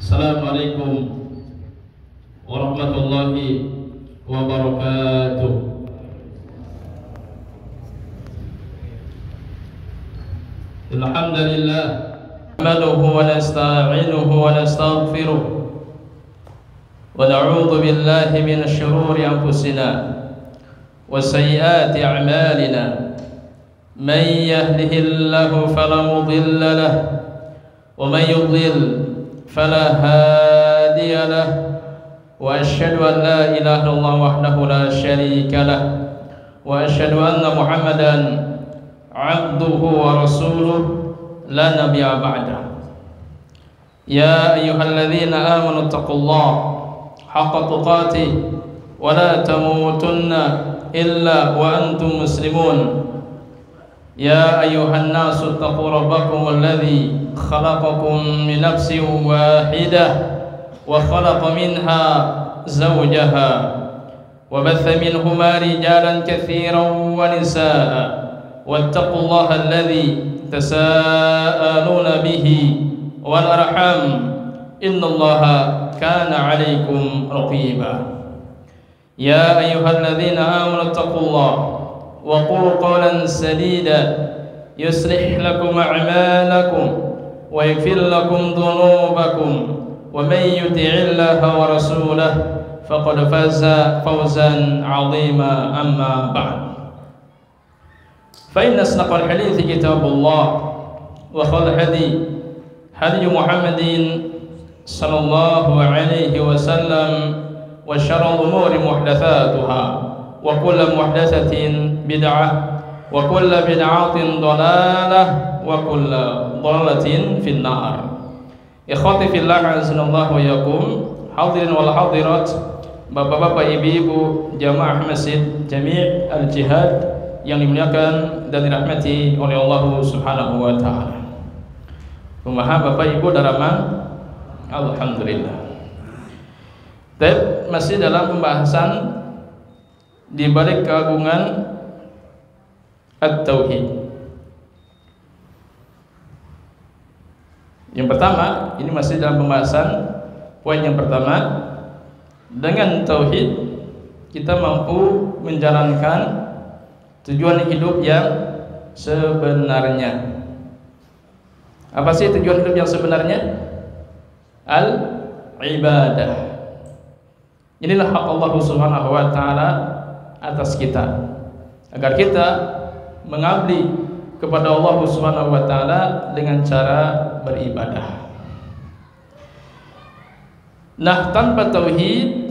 Assalamualaikum warahmatullahi wabarakatuh. Alhamdulillah nahmaduhu wa nasta'inuhu wa nastaghfiruh wa na'udzu billahi minasy syururi anfusina wa sayyiati a'malina. Man yahdihillahu fala mudilla lahu wa man yudlil fala hadiya lahu. Wa asyhadu an la ilaha illallah wahdahu la syarika lahu wa asyhadu anna Muhammadan abduhu wa rasuluh la nabiyya ba'dah. Ya ayyuhalladzina amanu taqullaha haqqa tuqatih wa la tamutunna illa wa antum muslimun. Ya ayyuhan nasu taqu rabbakum alladzi khalaqakum min nafsin wahidah wa khalaqa minha zawjaha wa batha minhuma rijalan katsiran wa nisaa wattaqullaha alladzi tasaaluna bihi wal arham innallaha kana 'alaikum raqiba. Ya ayyuhalladzina amanu taqullaha wa qulu qawlan sadida yuslih lakum a'malakum wa yaghfir lakum dhunubakum wa may yuti'illaha wa rasulahu faqad faza fawzan 'azima. Amma ba'd. Fa inna asdaqal hadithi kitabullah wa khairal hadi Muhammadin sallallahu alaihi wasallam wa syarrul umuri muhdatsatuha wa kullu muhdatsatin bid'ah wa kullu bid'atin dhalalah wa kullu dhalalatin finnar. Ikhwati fillah azanallahu wa yakum, hadirin wal hadirat, bapak-bapak, ibu-ibu jamaah Masjid Jami' Al-Jihad yang dimuliakan dan dirahmati oleh Allah Subhanahu wa taala. Kumaha Bapak Ibu darama? Alhamdulillah. Masih dalam pembahasan di balik keagungan at-tauhid. Yang pertama, ini masih dalam pembahasan poin yang pertama. Dengan tauhid kita mampu menjalankan tujuan hidup yang sebenarnya. Apa sih tujuan hidup yang sebenarnya? Al-ibadah. Inilah hak Allah Subhanahu wa taala atas kita, agar kita mengabdi kepada Allah Subhanahu wa taala dengan cara beribadah. Nah, tanpa tauhid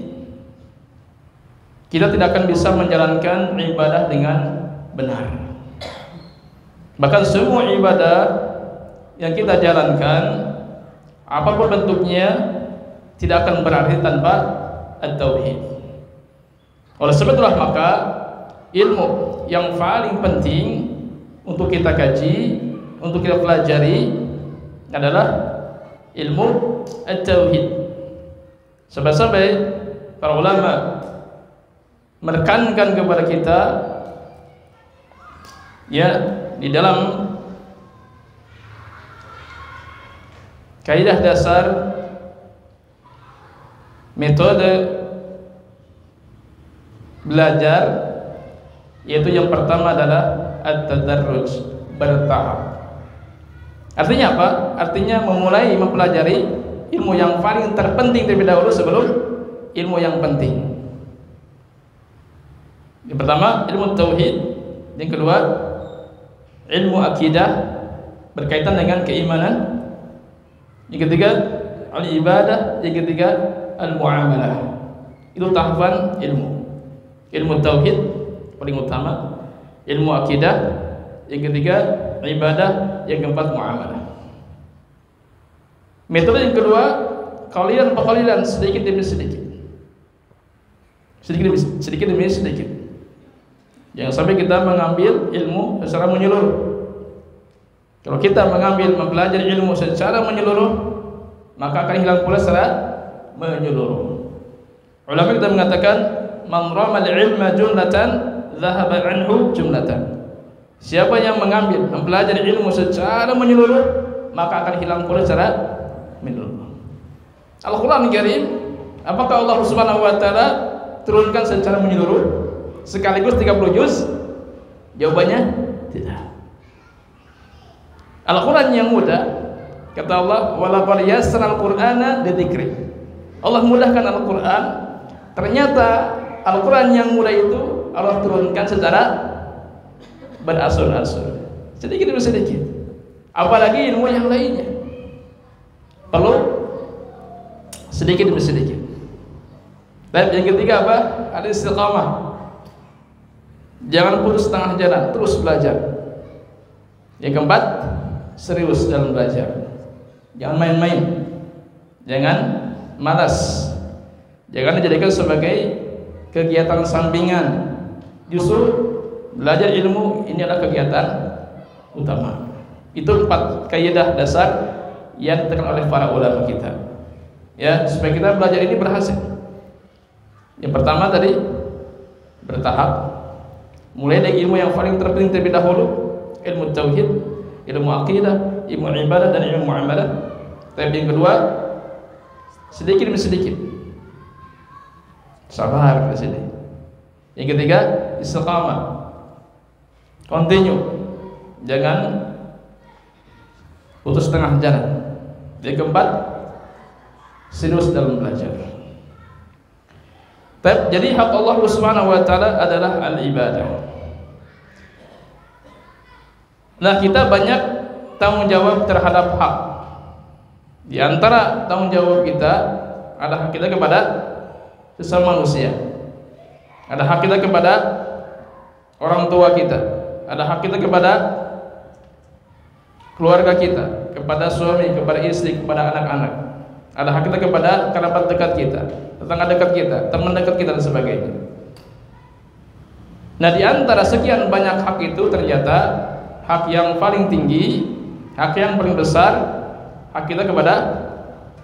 kita tidak akan bisa menjalankan ibadah dengan benar. Bahkan semua ibadah yang kita jalankan, apapun bentuknya, tidak akan berarti tanpa at-tauhid. Oleh sebab itulah maka ilmu yang paling penting untuk kita kaji, untuk kita pelajari adalah ilmu at-tauhid. Sampai-sampai para ulama menekankan kepada kita ya di dalam kaidah dasar metode belajar, yaitu yang pertama adalah at-tadarruj, bertahap. Artinya apa? Artinya memulai mempelajari ilmu yang paling terpenting terlebih dahulu sebelum ilmu yang penting. Yang pertama ilmu tauhid, yang kedua ilmu akidah berkaitan dengan keimanan, yang ketiga al-ibadah, yang ketiga al-muamalah. Itu tahapan ilmu tauhid paling utama, ilmu akidah, yang ketiga ibadah, yang keempat muamalah. Metode yang kedua, qalilan sedikit demi sedikit, sedikit demi sedikit. Jangan sampai kita mengambil ilmu secara menyeluruh. Kalau kita mempelajari ilmu secara menyeluruh, maka akan hilang pula secara menyeluruh. Ulama kita mengatakan, man ramal ilma jumlatan dhahaba anhu jumlatan. Siapa yang mempelajari ilmu secara menyeluruh, maka akan hilang pula secara menyeluruh. Al-Quran Karim, apakah Allah Subhanahu wa Ta'ala turunkan secara menyeluruh sekaligus 30 juz? Jawabannya tidak. Al-Quran yang mudah, kata Allah, walaqad yassarnal Qur'ana lidzikri. Allah mudahkan Al-Quran. Ternyata Al-Quran yang mudah itu Allah turunkan secara berasur-asur, sedikit demi sedikit. Apalagi ilmu yang lainnya perlu sedikit demi sedikit. Dan yang ketiga apa? Ada istiqamah. Jangan putus setengah jalan, terus belajar. Yang keempat, serius dalam belajar. Jangan main-main, jangan malas, jangan dijadikan sebagai kegiatan sampingan. Justru belajar ilmu ini adalah kegiatan utama. Itu 4 kaidah dasar yang ditekankan oleh para ulama kita, ya, supaya kita belajar ini berhasil. Yang pertama tadi, bertahap, mulai dari ilmu yang paling terpenting terlebih dahulu, ilmu tauhid, ilmu akidah, ilmu ibadah, dan ilmu muamalah. Tapi yang kedua, sedikit demi sedikit, sabar di sini. Yang ketiga, istiqamah, continue, jangan putus setengah jalan. Yang keempat, serius dalam belajar. Jadi hak Allah Subhanahu wa Ta'ala adalah al-ibadah. Nah, kita banyak tanggung jawab terhadap hak. Di antara tanggung jawab kita ada hak kita kepada sesama manusia, ada hak kita kepada orang tua kita, ada hak kita kepada keluarga kita, kepada suami, kepada istri, kepada anak-anak, ada hak kita kepada kerabat dekat kita, tetangga dekat kita, teman dekat kita, dan sebagainya. Nah, di antara sekian banyak hak itu, ternyata hak yang paling tinggi, hak yang paling besar, hak kita kepada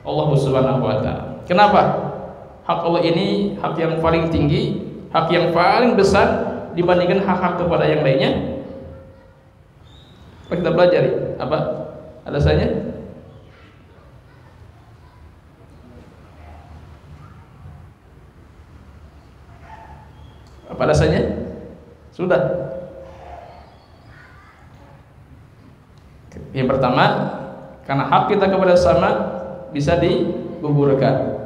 Allah Subhanahu wa Ta'ala. Kenapa? Hak Allah ini hak yang paling tinggi, hak yang paling besar dibandingkan hak-hak kepada yang lainnya. Apa kita pelajari? Apa alasannya? Apa alasannya? Sudah. Yang pertama, karena hak kita kepada sesama bisa digugurkan.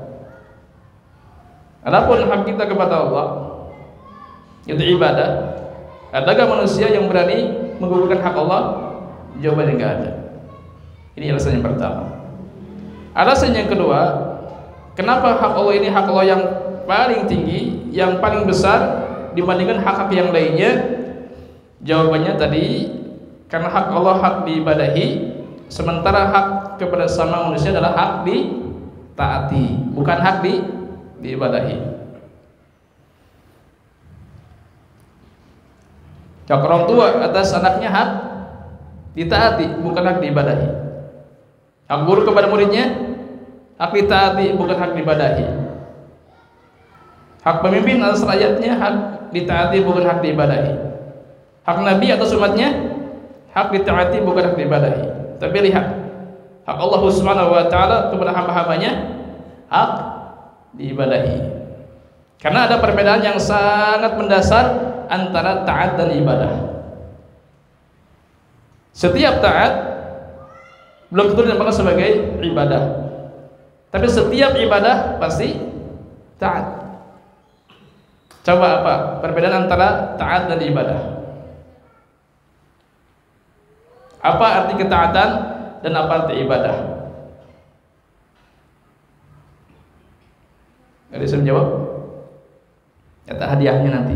Adapun hak kita kepada Allah, itu ibadah. Adakah manusia yang berani menggugurkan hak Allah? Jawabannya enggak ada. Ini alasan yang pertama. Alasan yang kedua, kenapa hak Allah ini hak Allah yang paling tinggi, yang paling besar dibandingkan hak-hak yang lainnya? Jawabannya tadi, karena hak Allah hak diibadahi, sementara hak kepada sama manusia adalah hak ditaati, bukan hak diibadahi. Hak orang tua atas anaknya hak ditaati, bukan hak diibadahi. Hak guru kepada muridnya hak ditaati, bukan hak diibadahi. Hak pemimpin atas rakyatnya hak ditaati, bukan hak diibadahi. Hak Nabi atas umatnya hak ditaati, bukan hak diibadahi. Tapi lihat, hak Allah Subhanahu wa Ta'ala kepada hamba-hambanya hak diibadahi. Karena ada perbedaan yang sangat mendasar antara taat dan ibadah. Setiap taat belum tentu dinamakan sebagai ibadah, tapi setiap ibadah pasti taat. Coba apa perbedaan antara taat dan ibadah? Apa arti ketaatan dan apa arti ibadah? Ada yang bisa menjawab? Kata hadiahnya nanti.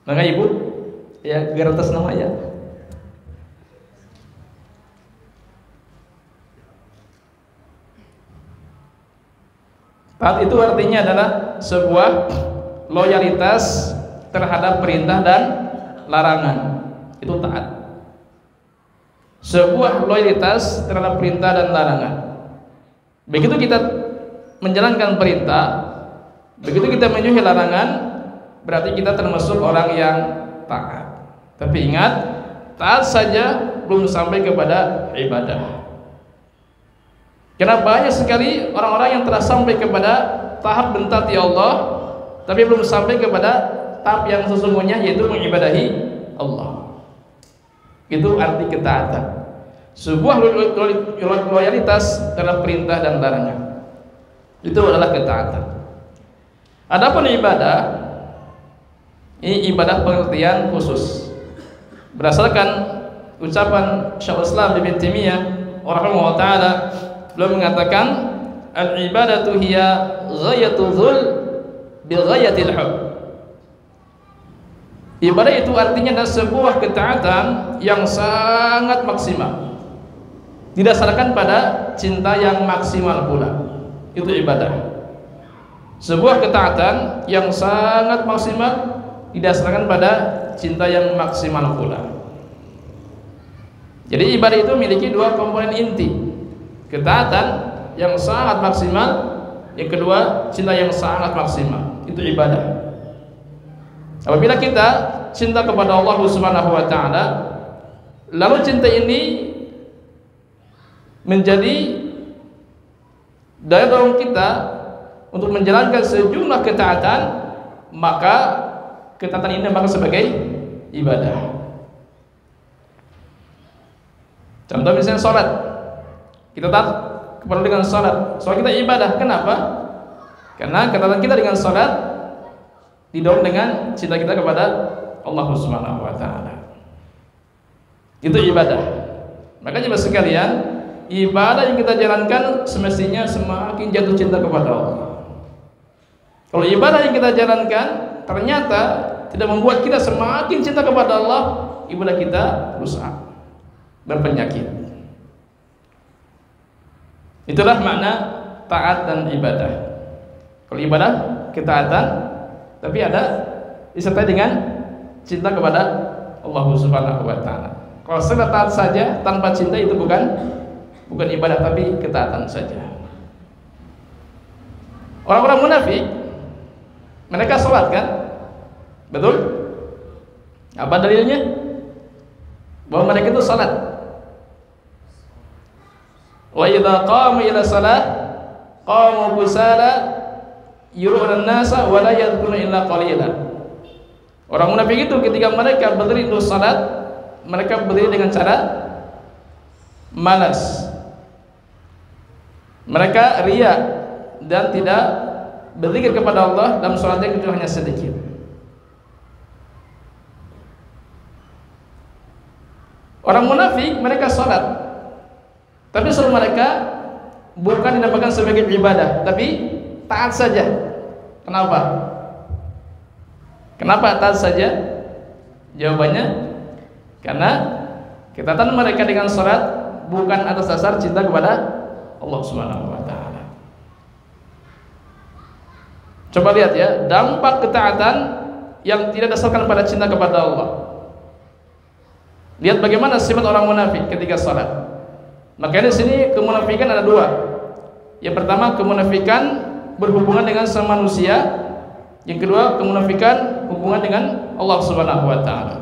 Maka ibu, ya biar atas nama ya. Taat itu artinya adalah sebuah loyalitas terhadap perintah dan larangan. Itu taat. Sebuah loyalitas terhadap perintah dan larangan. Begitu kita menjalankan perintah, begitu kita menjauhi larangan, berarti kita termasuk orang yang taat. Tapi ingat, taat saja belum sampai kepada ibadah. Karena banyak sekali orang-orang yang telah sampai kepada tahap mentaati Allah, tapi belum sampai kepada tahap yang sesungguhnya, yaitu mengibadahi Allah. Itu arti ketaatan. Sebuah loyalitas terhadap perintah dan larangan, itu adalah ketaatan. Adapun ibadah, ini ibadah pengertian khusus. Berdasarkan ucapan Syekhul Islam Ibnu Taimiyah rahimahullah taala, beliau mengatakan al-ibadatu hiya ghayatul dhul bi ghayatil hub. Ibadah itu artinya adalah sebuah ketaatan yang sangat maksimal, didasarkan pada cinta yang maksimal pula. Itu ibadah. Sebuah ketaatan yang sangat maksimal didasarkan pada cinta yang maksimal pula. Jadi ibadah itu memiliki dua komponen inti. Ketaatan yang sangat maksimal, yang kedua cinta yang sangat maksimal. Itu ibadah. Apabila kita cinta kepada Allah Subhanahu wa taala, lalu cinta ini menjadi daya dorong kita untuk menjalankan sejumlah ketaatan, maka ketaatan ini maka sebagai ibadah. Contoh misalnya sholat, kita taat kepada dengan sholat, sholat kita ibadah. Kenapa? Karena ketaatan kita dengan sholat didorong dengan cinta kita kepada Allah Subhanahu wa taala. Itu ibadah. Makanya sekalian, ibadah yang kita jalankan semestinya semakin jatuh cinta kepada Allah. Kalau ibadah yang kita jalankan ternyata tidak membuat kita semakin cinta kepada Allah, ibadah kita rusak, berpenyakit. Itulah makna taat dan ibadah. Kalau ibadah ketaatan, tapi ada disertai dengan cinta kepada Allah Subhanahu wa taala. Kalau sekedar taat saja tanpa cinta, itu bukan ibadah, tapi ketaatan saja. Orang-orang munafik, mereka sholat kan? Betul? Apa dalilnya? Bahwa mereka itu sholat. Wa idza qamu ila shalah qamu kusala yuruna an-nasa wa la yadhkuruna illa qalila. Orang munafik itu ketika mereka berdiri untuk salat, mereka berdiri dengan cara malas. Mereka riya dan tidak berzikir kepada Allah dalam salatnya kecuali hanya sedikit. Orang munafik mereka salat, tapi seluruh mereka bukan dinamakan sebagai ibadah, tapi taat saja. Kenapa? Kenapa taat saja? Jawabannya karena ketaatan mereka dengan salat bukan atas dasar cinta kepada Allah Subhanahu wa taala. Coba lihat ya, dampak ketaatan yang tidak dasarkan pada cinta kepada Allah. Lihat bagaimana sifat orang munafik ketika salat. Makanya di sini kemunafikan ada dua. Yang pertama, kemunafikan berhubungan dengan sama manusia. Yang kedua, kemunafikan hubungan dengan Allah Subhanahu wa taala.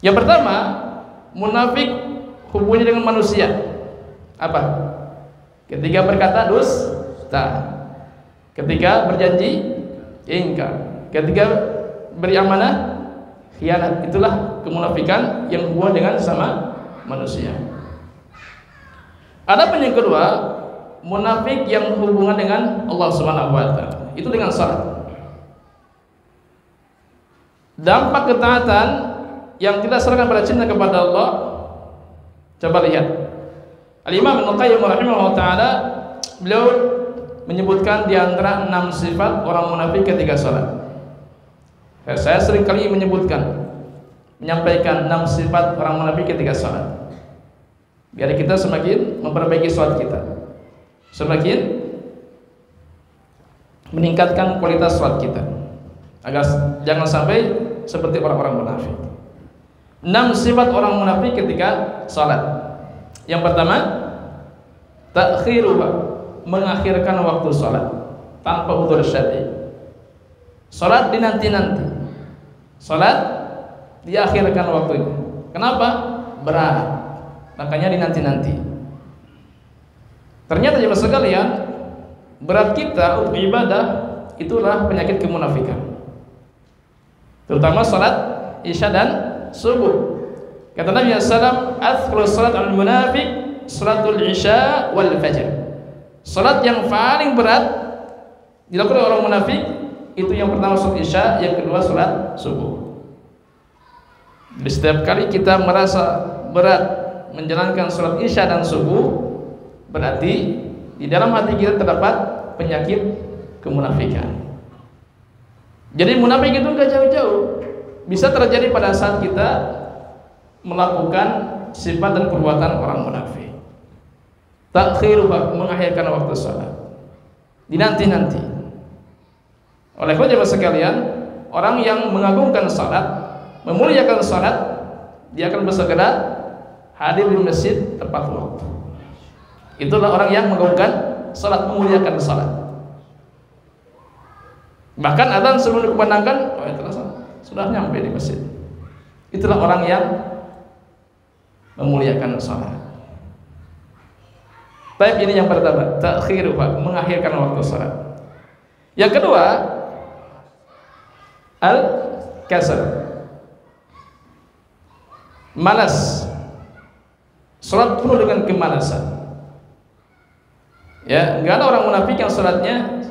Yang pertama, munafik hubungannya dengan manusia. Apa? Ketika berkata dusta, ketika berjanji ingkar, ketika beri amanah khianat. Itulah kemunafikan yang hubungan dengan sama manusia. Adapun yang kedua, munafik yang hubungan dengan Allah Subhanahu wa taala, itu dengan salat. Dampak ketaatan yang tidak didasarkan pada cinta kepada Allah, coba lihat. Al-Imam Ibnu Qayyim rahimahullah taala, beliau menyebutkan di antara 6 sifat orang munafik ketika salat. Saya sering kali menyampaikan 6 sifat orang munafik ketika salat, biar kita semakin memperbaiki salat kita, semakin meningkatkan kualitas salat kita, agar jangan sampai seperti orang-orang munafik. 6 sifat orang munafik ketika salat. Yang pertama, ta'khiruha, mengakhirkan waktu salat tanpa udzur syar'i. Salat dinanti-nanti, salat diakhirkan waktunya. Kenapa? Berat. Makanya dinanti-nanti. Ternyata jemaah sekalian, berat kita untuk ibadah itulah penyakit kemunafikan. Terutama salat Isya dan subuh. Kata Nabi SAW, "Athqalu salat al-munafiq salatul Isya wal fajr." Salat yang paling berat dilakukan oleh orang munafik itu yang pertama salat Isya, yang kedua salat subuh. Jadi setiap kali kita merasa berat menjalankan salat Isya dan subuh, berarti di dalam hati kita terdapat penyakit kemunafikan. Jadi munafik itu enggak jauh-jauh, bisa terjadi pada saat kita melakukan sifat dan perbuatan orang munafik. Takhiru, mengakhirkan waktu salat, dinanti-nanti. Oleh karena jemaah sekalian, orang yang mengagungkan salat, memuliakan salat, dia akan bersegera hadir di masjid tepat waktu. Itulah orang yang mengagungkan salat, memuliakan salat. Bahkan adzan sebelum dikumandangkan, sudah nyampe di masjid. Itulah orang yang memuliakan salat. Baik, ini yang pertama, takhir, mengakhirkan waktu salat. Yang kedua, al-kasal, malas. Salat penuh dengan kemalasan. Ya, enggak ada orang munafik yang salatnya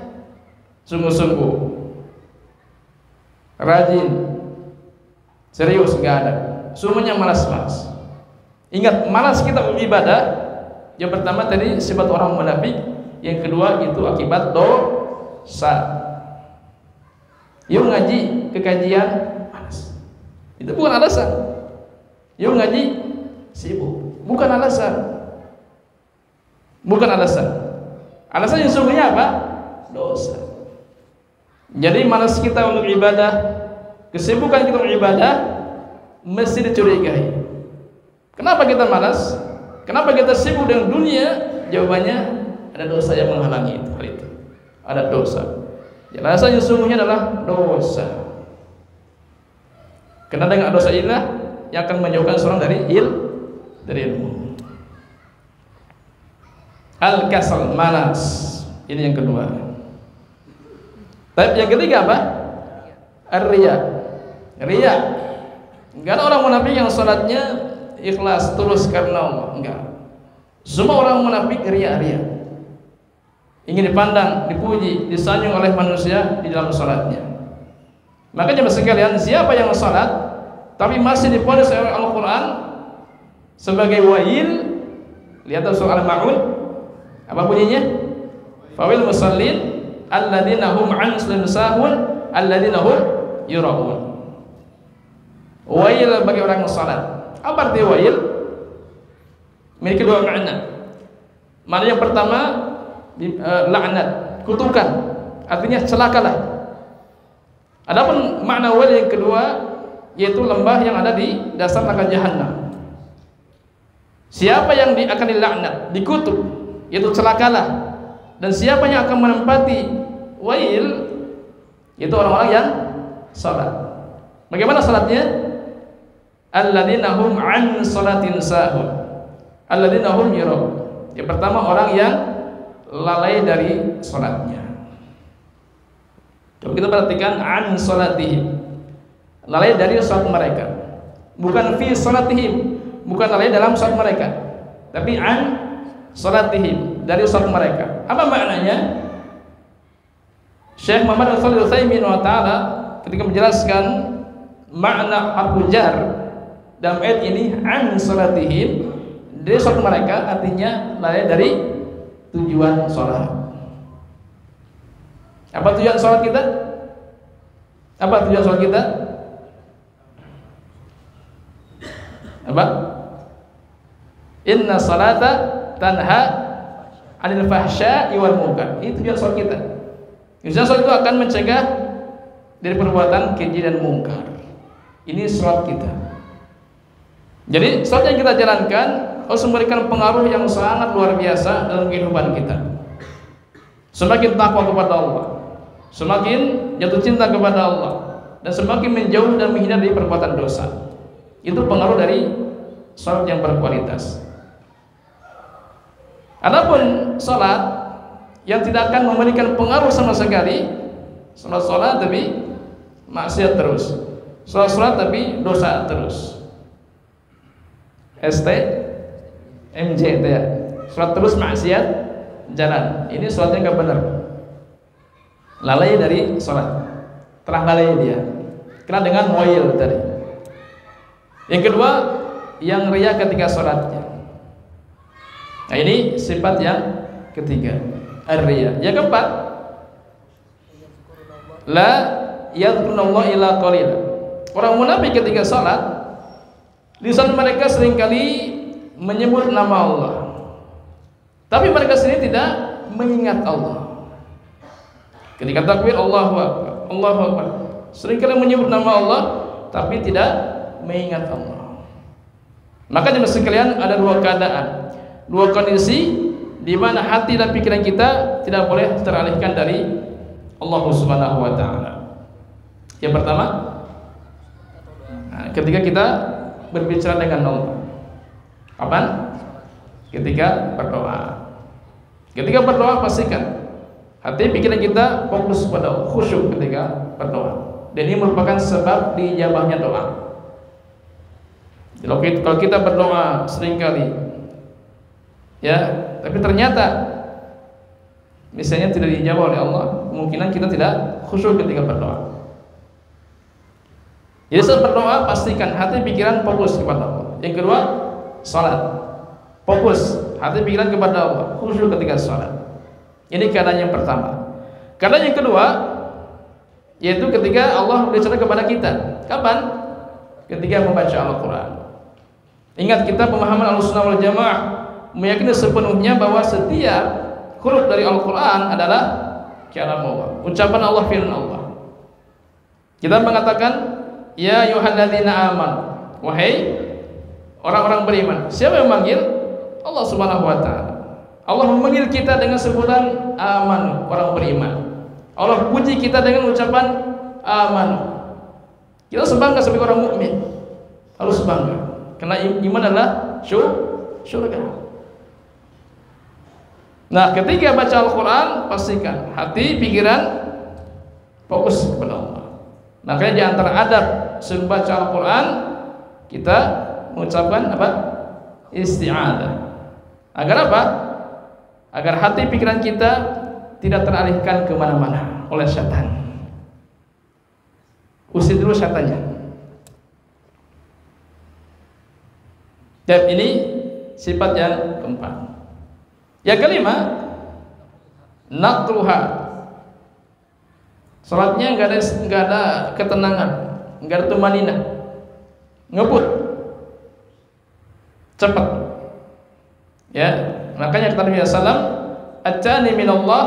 sungguh-sungguh, rajin, serius, enggak ada. Semuanya malas-malas. Ingat, malas kita beribadah. Yang pertama tadi sifat orang munafik, yang kedua itu akibat dosa. Yuk ngaji ke kajian malas, itu bukan alasan. Yuk ngaji sibuk, bukan alasan. Bukan alasan. Alasan yang sesungguhnya apa? Dosa. Jadi malas kita untuk ibadah, kesibukan kita untuk ibadah mesti dicurigai. Kenapa kita malas? Kenapa kita sibuk dengan dunia? Jawabannya ada dosa yang menghalangi itu. Ada dosa. Alasan yang sesungguhnya adalah dosa. Karena dengan dosa inilah yang akan menjauhkan seorang dari ilmu. Al-kasal, malas. Ini yang kedua. Tapi yang ketiga apa? Ar-riya. Riya. Enggak ada orang munafik yang salatnya ikhlas tulus karena Allah, enggak. Semua orang munafik riya-riya. Ingin dipandang, dipuji, disanjung oleh manusia di dalam salatnya. Makanya sekalian, siapa yang salat tapi masih diponis oleh Al-Qur'an sebagai wail, lihat surah Al-Ma'un, apa bunyinya? Fawil musallin alladzina hum an salatin sahun alladzina hum yura'un. Wail bagi orang yang salat. Apa arti wail? Memiliki dua makna. Makna yang pertama laknat, kutukan, artinya celakalah. Adapun makna wail yang kedua yaitu lembah yang ada di dasar neraka jahanam. Siapa yang akan dilaknat, dikutuk, yaitu celakalah. Dan siapa yang akan menempati wail, yaitu orang-orang yang salat. Bagaimana salatnya? Alladzina hum an salatin sahun alladzina hum yura'un. Yang pertama orang yang lalai dari salatnya. Coba kita perhatikan, an salatihim, lalai dari salat mereka. Bukan fi salatihim, bukan lalai dalam salat mereka, tapi an salatihim, dari salat mereka. Apa maknanya? Syekh Muhammad Shalih Al-Utsaimin wa ta'ala ketika menjelaskan makna harfu jar dalam ayat ini, an salatihim, dari salat mereka, artinya lalai dari tujuan salat. Apa tujuan salat kita? Apa tujuan salat kita? Apa? Inna salata tanha 'anil fahsya'i wal munkar. Itu tujuan salat kita. Tujuan salat itu akan mencegah dari perbuatan keji dan mungkar. Ini salat kita. Jadi salat yang kita jalankan harus memberikan pengaruh yang sangat luar biasa dalam kehidupan kita. Semakin takwa kepada Allah, semakin jatuh cinta kepada Allah, dan semakin menjauh dan menghindar dari perbuatan dosa. Itu pengaruh dari salat yang berkualitas. Adapun salat yang tidak akan memberikan pengaruh sama sekali, salat tapi maksiat terus, salat tapi dosa terus. STMJ itu ya, salat terus maksiat jalan. Ini salatnya nggak benar, lalai dari salat, telah lalai dia, kena dengan moil tadi. Yang kedua, yang riya ketika salatnya. Nah ini sifat yang ketiga, ar-riya. Yang keempat, la yadhkurullah illa qalila. Orang munafik ketika salat, lisan mereka seringkali menyebut nama Allah, tapi mereka sendiri tidak mengingat Allah. Ketika takbir Allahu Akbar, Allahu Akbar, seringkali menyebut nama Allah tapi tidak mengingat Allah. Maka jemaah sekalian, ada dua keadaan, dua kondisi di mana hati dan pikiran kita tidak boleh teralihkan dari Allah Subhanahu wa taala. Yang pertama, ketika kita berbicara dengan Allah. Kapan? Ketika berdoa. Ketika berdoa pastikan hati pikiran kita fokus pada khusyuk ketika berdoa. Dan ini merupakan sebab diijabahnya doa. Kalau kita berdoa seringkali, ya, tapi ternyata misalnya tidak dijawab oleh Allah, kemungkinan kita tidak khusyuk ketika berdoa. Jadi saat berdoa pastikan hati pikiran fokus kepada Allah. Yang kedua, salat, fokus hati pikiran kepada Allah, khusyuk ketika salat. Ini keadaan yang pertama. Keadaan yang kedua, yaitu ketika Allah berbicara kepada kita. Kapan? Ketika membaca Al-Quran. Ingat, kita pemahaman Ahlussunnah wal Jamaah meyakini sepenuhnya bahwa setiap huruf dari Al-Quran adalah kalam Allah, ucapan Allah, firman Allah. Kita mengatakan, ya ayyuhalladzina amanu, wahai orang-orang beriman. Siapa yang memanggil? Allah Subhanahu wa taala. Allah memanggil kita dengan sebutan amanu, orang beriman. Allah puji kita dengan ucapan amanu. Kita harus bangga sebagai orang mukmin. Harus bangga. Karena iman adalah syurga. Nah, ketika baca Al-Quran, pastikan hati, pikiran fokus kepada Allah. Makanya di antara adab sebelum baca Al-Quran, kita mengucapkan apa? Isti'adah. Agar apa? Agar hati pikiran kita tidak teralihkan kemana-mana oleh syaitan. Usir dulu syaitannya. Dan ini sifat yang keempat. Yang kelima, naqruha. Salatnya enggak ada ketenangan, enggak ada tumanina, ngebut, cepat. Ya, makanya kata Nabi sallam, at-tani minallah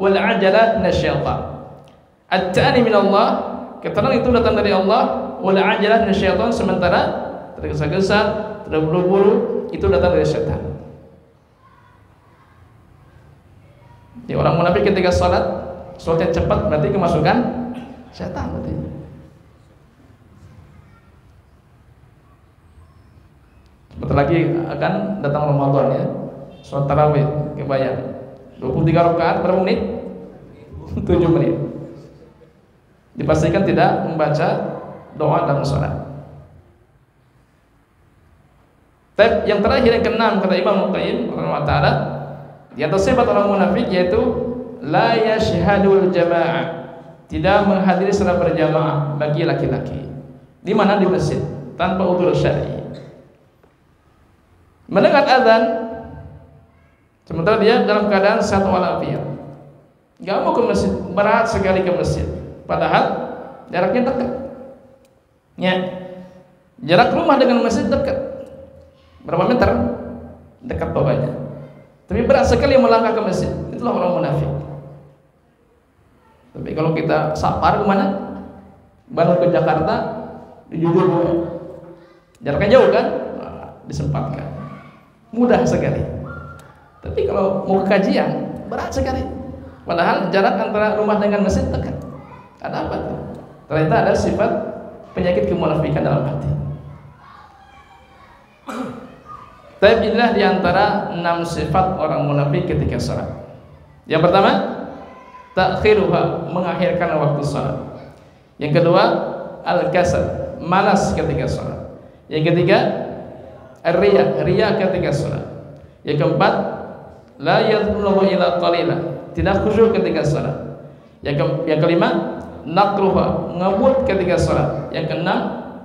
wal ajalah minasyaitan. At-tani minallah, ketenangan itu datang dari Allah, wal ajalah minasyaitan, sementara tergesa-gesa, terburu-buru itu datang dari syaitan. Jadi orang munafik ketika salatnya cepat berarti kemasukan syaitan berarti. Sebentar lagi akan datang Ramadan ya. Salat tarawih kebayang 23 rakaat berapa menit? 7 menit. Dipastikan tidak membaca doa dalam salat. Tapi yang terakhir, yang keenam, kata Imam Qayyim rahimahullah taala, di atas sifat orang munafik yaitu la yashhadul jamaah, tidak menghadiri salat berjamaah bagi laki-laki. Di mana? Di masjid, tanpa udzur syar'i. Mendengar azan sementara dia dalam keadaan sehat walafiat, enggak mau ke masjid, berat sekali ke masjid, padahal jaraknya dekat. Ya, jarak rumah dengan masjid dekat. Berapa meter? Dekat bawahnya. Tapi berat sekali melangkah ke masjid. Itulah orang munafik. Tapi kalau kita safar kemana? Bandung ke Jakarta, dijujur jaraknya jauh kan? Nah, disempatkan. Mudah sekali. Tapi kalau mau ke kajian, berat sekali. Padahal jarak antara rumah dengan masjid dekat. Ada apa tuh? Ternyata ada sifat penyakit kemunafikan dalam hati. Tapi inilah diantara 6 sifat orang munafik ketika salat. Yang pertama, ta'khiruha, mengakhirkan waktu salat. Yang kedua, al-kasal, malas ketika salat. Yang ketiga, ar-riya, riya ketika salat. Yang keempat, la yadhkuru ila qalila, tidak khusyuk ketika salat. Yang kelima, nakruha, ngebut ketika salat. Yang keenam,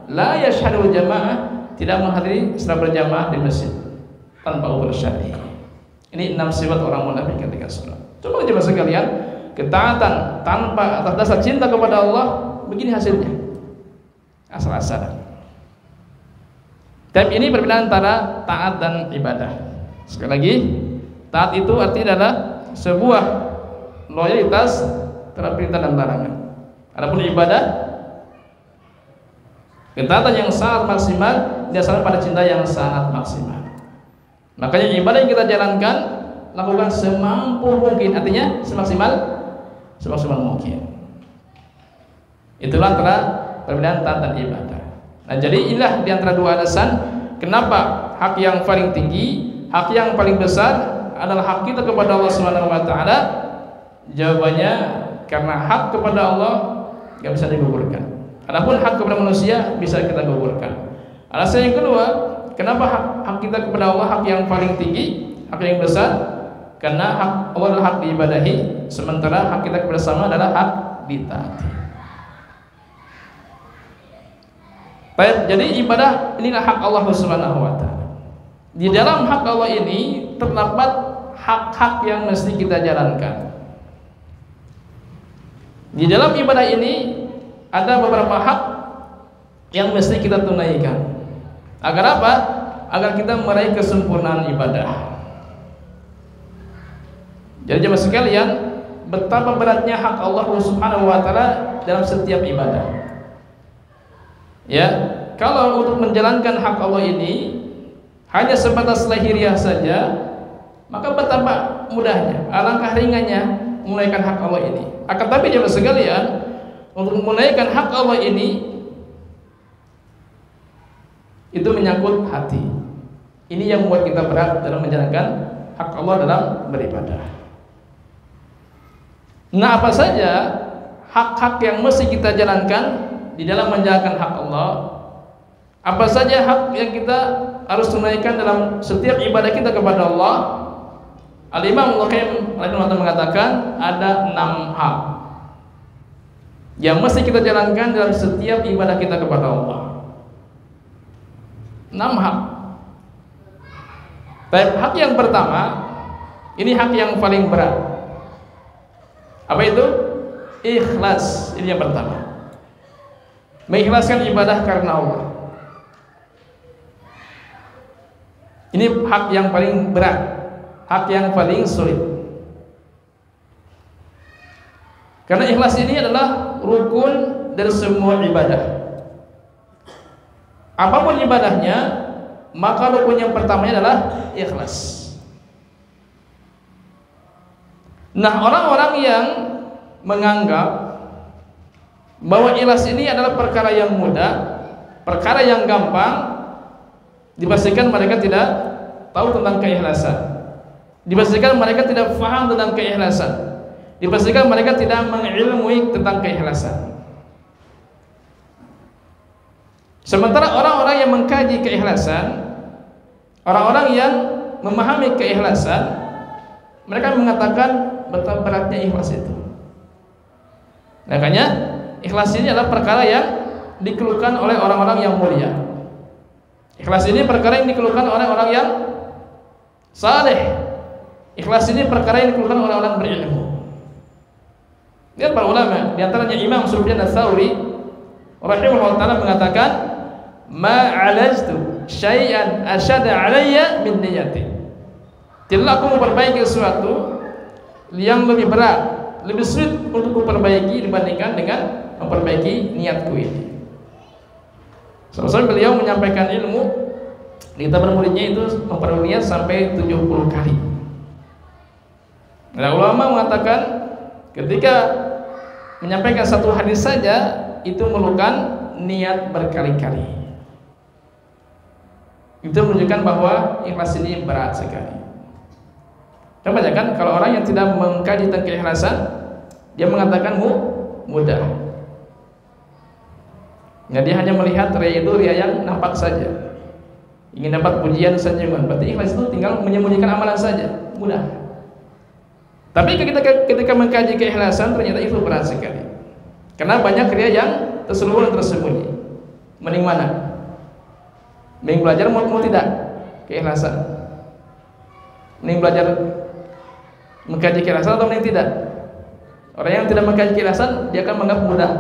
la yashhadu jamaah, tidak menghadiri secara berjamaah di masjid tanpa uzur syar'i. Ini 6 sifat orang munafik ketika salat. Coba jemaah sekalian, ketaatan tanpa atas dasar cinta kepada Allah, begini hasilnya. Asal-asalan. Tapi ini perbedaan antara taat dan ibadah. Sekali lagi, taat itu artinya adalah sebuah loyalitas terhadap perintah dan larangan. Adapun ibadah, ketaatan yang sangat maksimal dasarnya pada cinta yang sangat maksimal. Makanya ibadah yang kita jalankan lakukan semampu mungkin, artinya semaksimal mungkin. Itulah antara perbedaan taat dan ibadah. Nah, jadi inilah di antara 2 alasan kenapa hak yang paling tinggi, hak yang paling besar adalah hak kita kepada Allah Subhanahu wa taala. Jawabannya karena hak kepada Allah enggak bisa digugurkan. Adapun hak kepada manusia bisa kita gugurkan. Alasan yang kedua, kenapa hak kita kepada Allah hak yang paling tinggi, hak yang besar? Karena hak Allah adalah hak diibadahi, sementara hak kita kepada sama adalah hak ditaati. Baik, jadi ibadah inilah hak Allah Subhanahu wa taala. Di dalam hak Allah ini terdapat hak-hak yang mesti kita jalankan. Di dalam ibadah ini ada beberapa hak yang mesti kita tunaikan. Agar apa? Agar kita meraih kesempurnaan ibadah. Jadi jemaah sekalian, betapa beratnya hak Allah Subhanahu wa taala dalam setiap ibadah. Ya, kalau untuk menjalankan hak Allah ini hanya sebatas lahiriah saja, maka betapa mudahnya, alangkah ringannya menunaikan hak Allah ini. Akan tapi jemaah sekalian, untuk menunaikan hak Allah ini itu menyangkut hati. Ini yang membuat kita berat dalam menjalankan hak Allah dalam beribadah. Nah, apa saja hak-hak yang mesti kita jalankan di dalam menjalankan hak Allah? Apa saja hak yang kita harus tunaikan dalam setiap ibadah kita kepada Allah? Al-Imam Al-Qayyim rahimahullah mengatakan ada 6 hak yang mesti kita jalankan dalam setiap ibadah kita kepada Allah. 6 hak. Baik, hak yang pertama, ini hak yang paling berat. Apa itu? Ikhlas. Ini yang pertama. Mengikhlaskan ibadah karena Allah. Ini hak yang paling berat, hak yang paling sulit. Karena ikhlas ini adalah rukun dari semua ibadah. Apapun ibadahnya, maka rukun yang pertamanya adalah ikhlas. Nah, orang-orang yang menganggap bahwa ikhlas ini adalah perkara yang mudah, perkara yang gampang, dipastikan mereka tidak tahu tentang keikhlasan. Dipastikan mereka tidak paham tentang keikhlasan. Dipastikan mereka tidak mengilmui tentang keikhlasan. Sementara orang-orang yang mengkaji keikhlasan, orang-orang yang memahami keikhlasan, mereka mengatakan betapa beratnya ikhlas itu. Makanya ikhlas ini adalah perkara yang dikeluhkan oleh orang-orang yang mulia. Ikhlas ini perkara yang dikeluhkan oleh orang yang saleh. Ikhlas ini perkara yang dikeluhkan oleh orang berilmu. Lihat para ulama, di antaranya Imam Sufyan Ats-Tsauri rahimahullah taala mengatakan, "Ma 'alajtu syai'an asyada 'alayya min niyati." Tidaklah aku memperbaiki sesuatu yang lebih berat, lebih sulit untuk memperbaiki dibandingkan dengan memperbaiki niatku ini. Soalnya beliau menyampaikan ilmu, kita bermuridnya itu memperoleh niat sampai 70 kali. Nah, ulama mengatakan ketika menyampaikan satu hadis saja itu memerlukan niat berkali-kali. Itu menunjukkan bahwa ikhlas ini berat sekali. Dan banyak kan kalau orang yang tidak mengkaji tentang keikhlasan, dia mengatakan mudah. Nah, dia hanya melihat ria itu ria yang nampak saja. Ingin dapat pujian sanjungan. Berarti ikhlas itu tinggal menyembunyikan amalan saja, mudah. Tapi ketika mengkaji keikhlasan ternyata itu berat sekali. Karena banyak ria yang terselubung dan tersembunyi. Mending mana? Mending belajar mau tidak keikhlasan. Mending belajar mengkaji keikhlasan atau mending tidak? Orang yang tidak mengkaji keikhlasan dia akan menganggap mudah.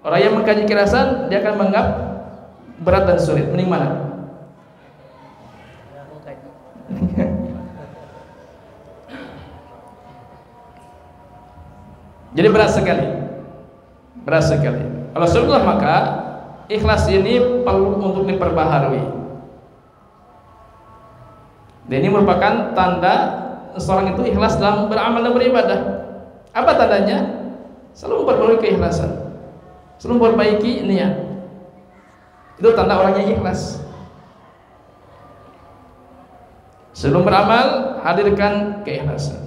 Orang yang mengkaji keikhlasan dia akan menganggap berat dan sulit. Mending mana? Jadi berat sekali. Berat sekali. Kalau sebetulnya maka ikhlas ini perlu untuk diperbaharui. Dan ini merupakan tanda seorang itu ikhlas dalam beramal dan beribadah. Apa tandanya? Selalu memperbarui keikhlasan, selalu memperbaiki niat. Itu tanda orangnya ikhlas. Sebelum beramal, hadirkan keikhlasan.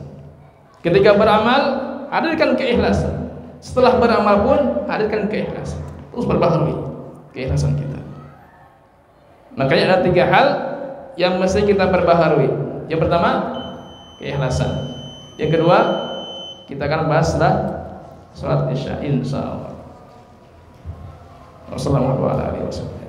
Ketika beramal, hadirkan keikhlasan. Setelah beramal pun, hadirkan keikhlasan. Terus perbaharui keikhlasan kita. Makanya ada 3 hal yang mesti kita perbaharui. Yang pertama, keikhlasan. Yang kedua, kita akan bahas setelah sholat isya insyaallah. Wassalamualaikum warahmatullahi wabarakatuh.